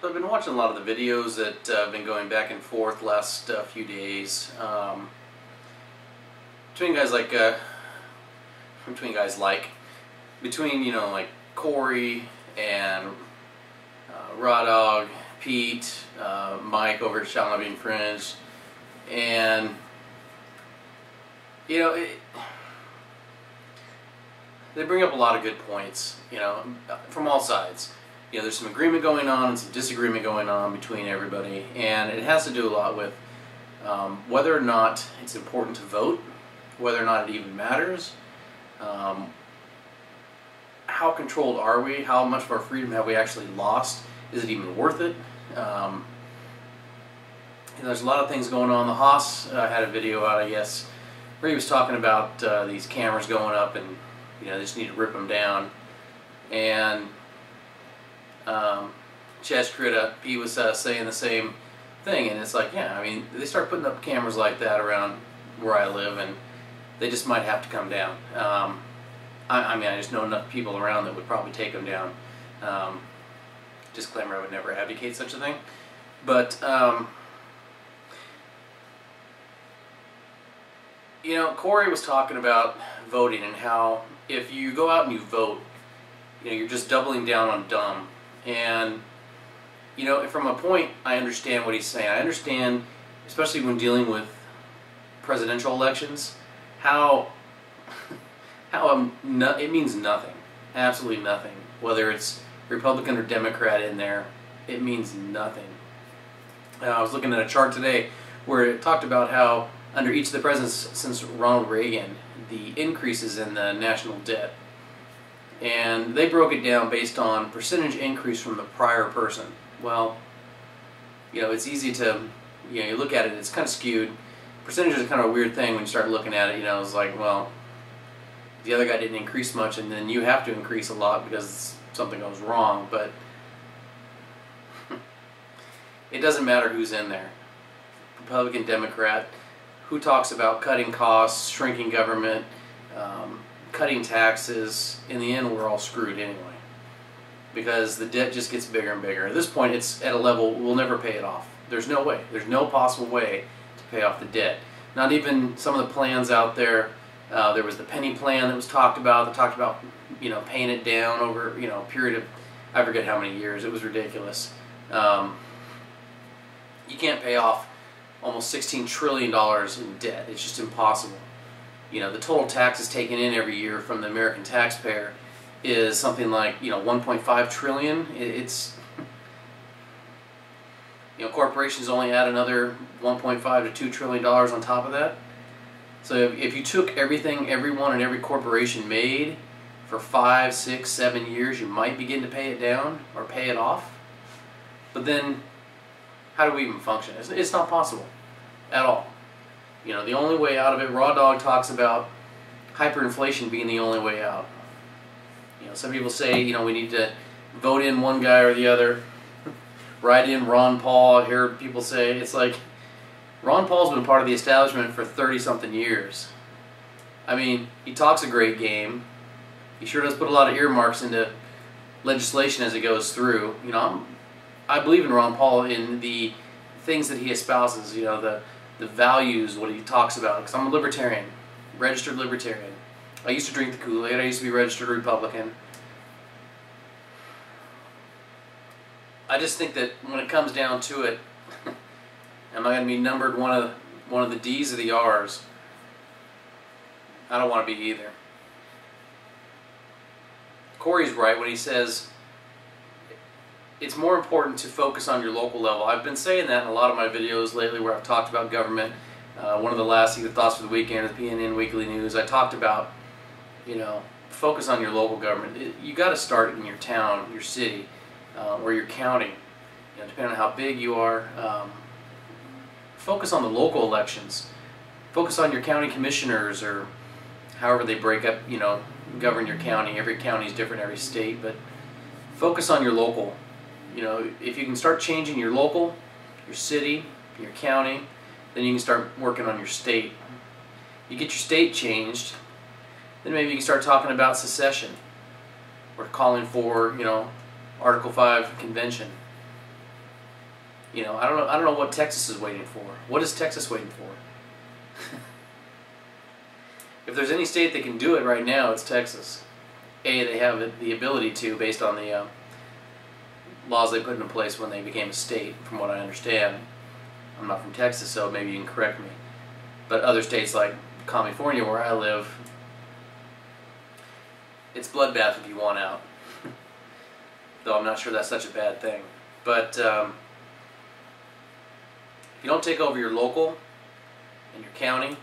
So I've been watching a lot of the videos that have been going back and forth last few days between guys like like Cory and Raw Dog, Pete, Mike over at ShallNotBeInfringed, and they bring up a lot of good points, from all sides. There's some agreement going on and some disagreement going on between everybody, and it has to do a lot with whether or not it's important to vote, whether or not it even matters, how controlled are we, how much of our freedom have we actually lost, is it even worth it? There's a lot of things going on. The Haas had a video out, I guess, where he was talking about these cameras going up and they just need to rip them down. And ChezKritta, he was saying the same thing, and it's like, yeah, I mean, they start putting up cameras like that around where I live, and they just might have to come down. I mean, I just know enough people around that would probably take them down. Disclaimer, I would never advocate such a thing. But, Cory was talking about voting and how if you go out and you vote, you're just doubling down on dumb. And, from a point, I understand what he's saying. I understand, especially when dealing with presidential elections, how it means nothing. Absolutely nothing. Whether it's Republican or Democrat in there, it means nothing. I was looking at a chart today where it talked about how under each of the presidents since Ronald Reagan, the increases in the national debt. And they broke it down based on percentage increase from the prior person. Well, it's easy to, you look at it, it's kind of skewed. Percentage is kind of a weird thing when you start looking at it. It's like, well, the other guy didn't increase much, and then you have to increase a lot because something goes wrong. But it doesn't matter who's in there. Republican, Democrat, who talks about cutting costs, shrinking government, cutting taxes. In the end, we're all screwed anyway, because the debt just gets bigger and bigger. At this point, it's at a level we'll never pay it off. There's no way. There's no possible way to pay off the debt. Not even some of the plans out there. There was the penny plan that was talked about. That talked about paying it down over a period of, I forget how many years. It was ridiculous. You can't pay off almost $16 trillion in debt. It's just impossible. The total taxes taken in every year from the American taxpayer is something like 1.5 trillion. It's corporations only add another 1.5 to $2 trillion on top of that. So if you took everything everyone and every corporation made for 5, 6, 7 years, you might begin to pay it down or pay it off. But then, how do we even function? It's not possible at all. The only way out of it, Raw Dog talks about hyperinflation being the only way out. Some people say, we need to vote in one guy or the other, write in Ron Paul. I hear people say, it's like, Ron Paul's been part of the establishment for 30-something years. I mean, he talks a great game. He sure does put a lot of earmarks into legislation as it goes through. I believe in Ron Paul in the things that he espouses, the values, what he talks about, because I'm a libertarian, registered libertarian. I used to drink the Kool-Aid. I used to be registered Republican. I just think that when it comes down to it, am I going to be numbered one of the D's or the R's? I don't want to be either. Cory's right when he says it's more important to focus on your local level. I've been saying that in a lot of my videos lately where I've talked about government. One of the last Thoughts for the Weekend, the PNN Weekly News, I talked about, focus on your local government. You got to start in your town, your city, or your county, depending on how big you are. Focus on the local elections. Focus on your county commissioners, or however they break up, govern your county. Every county is different, every state, but focus on your local. If you can start changing your local, your city, your county, then you can start working on your state. You get your state changed, then maybe you can start talking about secession or calling for, Article 5 convention. You know, I don't know what Texas is waiting for. What is Texas waiting for? If there's any state that can do it right now, it's Texas. They have the ability to, based on the laws they put into place when they became a state, from what I understand. I'm not from Texas, so maybe you can correct me. But other states like California, where I live, it's bloodbath if you want out. Though I'm not sure that's such a bad thing. But if you don't take over your local and your county,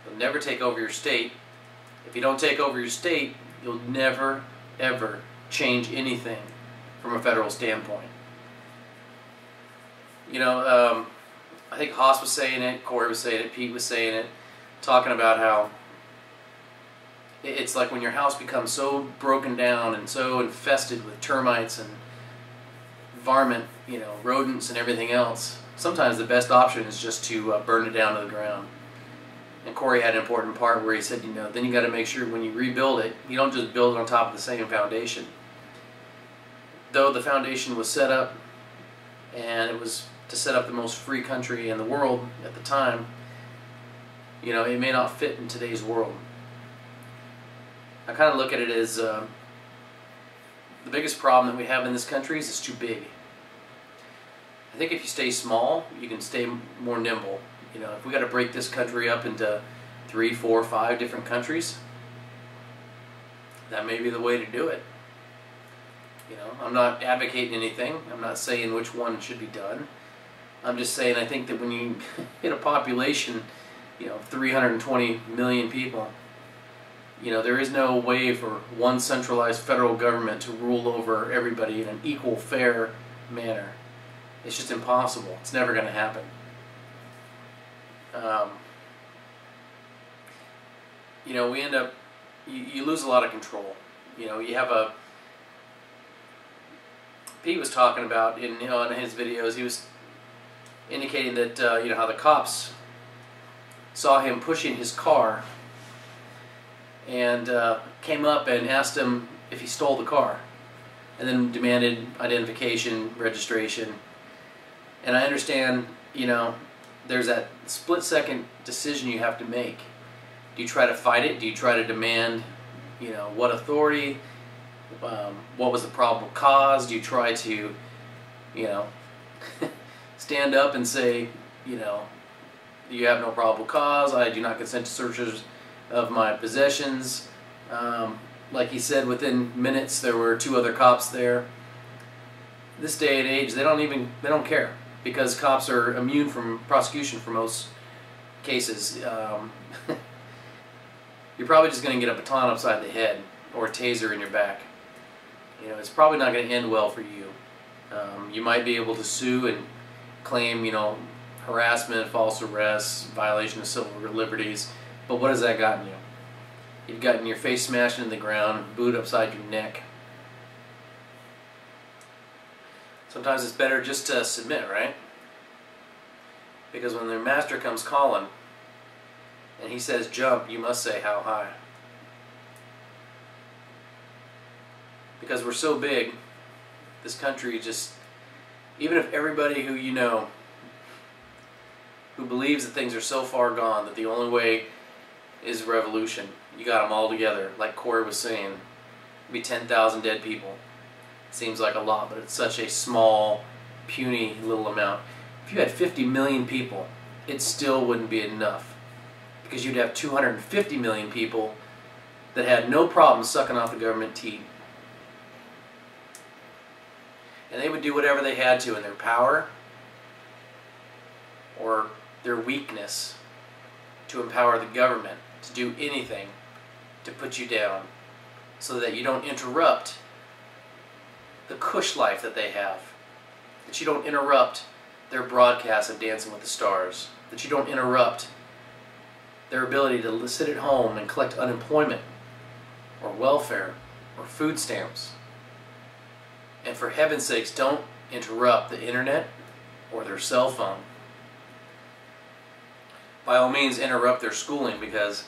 you'll never take over your state. If you don't take over your state, you'll never, ever change anything from a federal standpoint. You know, I think Haas was saying it, Cory was saying it, Pete was saying it, talking about how it's like when your house becomes so broken down and so infested with termites and varmint, you know, rodents and everything else, sometimes the best option is just to burn it down to the ground. And Cory had an important part where he said, you know, then you got to make sure when you rebuild it, you don't just build it on top of the same foundation. Though the foundation was set up, and it was to set up the most free country in the world at the time, you know, it may not fit in today's world. I kind of look at it as the biggest problem that we have in this country is it's too big. I think if you stay small, you can stay more nimble. You know, if we got to break this country up into 3, 4, 5 different countries, that may be the way to do it. You know, I'm not advocating anything. I'm not saying which one should be done. I'm just saying I think that when you hit a population, you know, 320 million people, you know, there is no way for one centralized federal government to rule over everybody in an equal, fair manner. It's just impossible. It's never going to happen. You know, we end up, you lose a lot of control. You know, you have a, Pete was talking about in his videos, he was indicating that, you know, how the cops saw him pushing his car and came up and asked him if he stole the car, and then demanded identification, registration. And I understand, you know, there's that split-second decision you have to make. Do you try to fight it? Do you try to demand, you know, what authority? What was the probable cause? Do you try to, you know, stand up and say, you know, you have no probable cause, I do not consent to searches of my possessions. Like he said, within minutes there were 2 other cops there. This day and age, they don't care, because cops are immune from prosecution for most cases. You're probably just going to get a baton upside the head or a taser in your back. You know, it's probably not going to end well for you. You might be able to sue and claim, you know, harassment, false arrests, violation of civil liberties, but what has that gotten you? You've gotten your face smashed into the ground, boot upside your neck. Sometimes it's better just to submit, right? Because when their master comes calling and he says jump, you must say how high. Because we're so big, this country just, even if everybody who you know who believes that things are so far gone that the only way is revolution, you got them all together, like Cory was saying, it'd be 10,000 dead people. It seems like a lot, but it's such a small, puny little amount. If you had 50 million people, it still wouldn't be enough, because you'd have 250 million people that had no problem sucking off the government teat. And they would do whatever they had to in their power or their weakness to empower the government to do anything to put you down, so that you don't interrupt the cush life that they have, that you don't interrupt their broadcast of Dancing with the Stars, that you don't interrupt their ability to sit at home and collect unemployment or welfare or food stamps. And for heaven's sakes, don't interrupt the internet or their cell phone. By all means, interrupt their schooling, because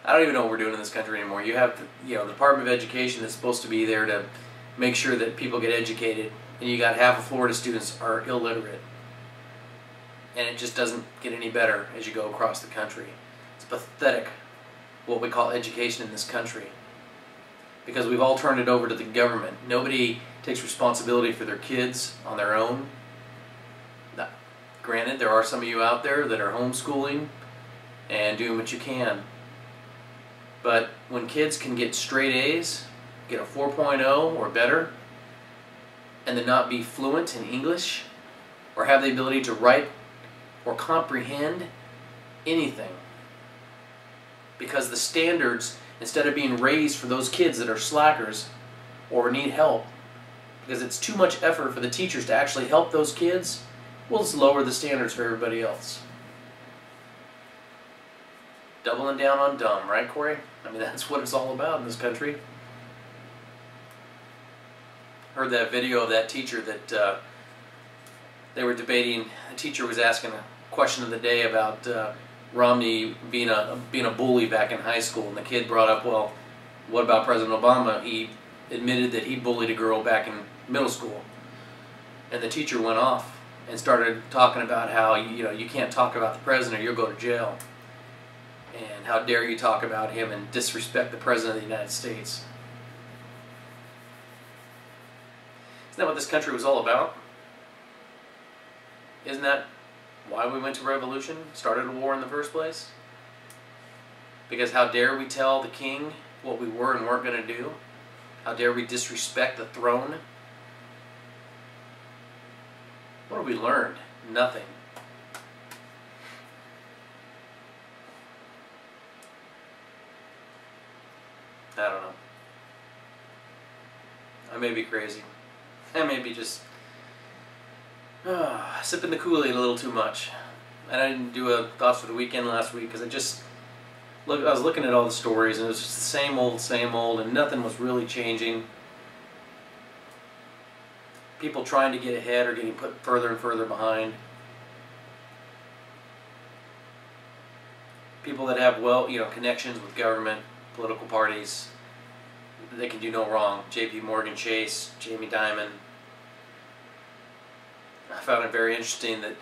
I don't even know what we're doing in this country anymore. You have the, you know, the Department of Education that's supposed to be there to make sure that people get educated, and you got half of Florida students are illiterate. And it just doesn't get any better as you go across the country. It's pathetic what we call education in this country, because we've all turned it over to the government. Nobody takes responsibility for their kids on their own. Now, granted, there are some of you out there that are homeschooling and doing what you can. But when kids can get straight A's, get a 4.0 or better, and then not be fluent in English, or have the ability to write or comprehend anything, because the standards, instead of being raised for those kids that are slackers or need help, because it's too much effort for the teachers to actually help those kids, we'll just lower the standards for everybody else. Doubling down on dumb, right, Corey? I mean, that's what it's all about in this country. Heard that video of that teacher that they were debating. A teacher was asking a question of the day about Romney being a bully back in high school, and the kid brought up, well, what about President Obama? He admitted that he bullied a girl back in middle school, and the teacher went off and started talking about how you can't talk about the president or you'll go to jail, and how dare you talk about him and disrespect the president of the United States. Isn't that what this country was all about? Isn't that why we went to revolution, started a war in the first place? Because how dare we tell the king what we were and weren't going to do? How dare we disrespect the throne? What have we learned? Nothing. I don't know. I may be crazy. I may be just sipping the Kool-Aid a little too much. And I didn't do a Thoughts for the Weekend last week because I was looking at all the stories and it was just the same old, and nothing was really changing. People trying to get ahead are getting put further and further behind. People that have connections with government, political parties, they can do no wrong. JP Chase, Jamie Dimon. I found it very interesting that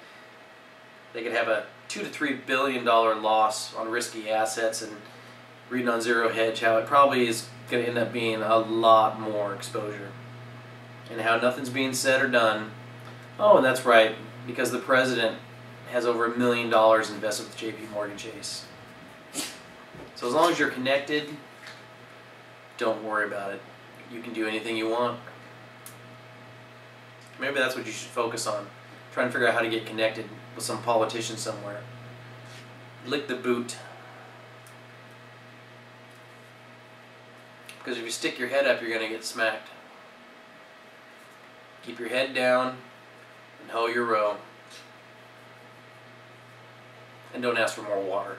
they could have a $2 to $3 billion loss on risky assets, and reading on Zero Hedge how it probably is going to end up being a lot more exposure, and how nothing's being said or done. Oh, and that's right, because the president has over $1 million invested with JP Chase. So as long as you're connected, don't worry about it. You can do anything you want. Maybe that's what you should focus on. Trying to figure out how to get connected with some politician somewhere. Lick the boot. Because if you stick your head up, you're going to get smacked. Keep your head down and hoe your row. And don't ask for more water.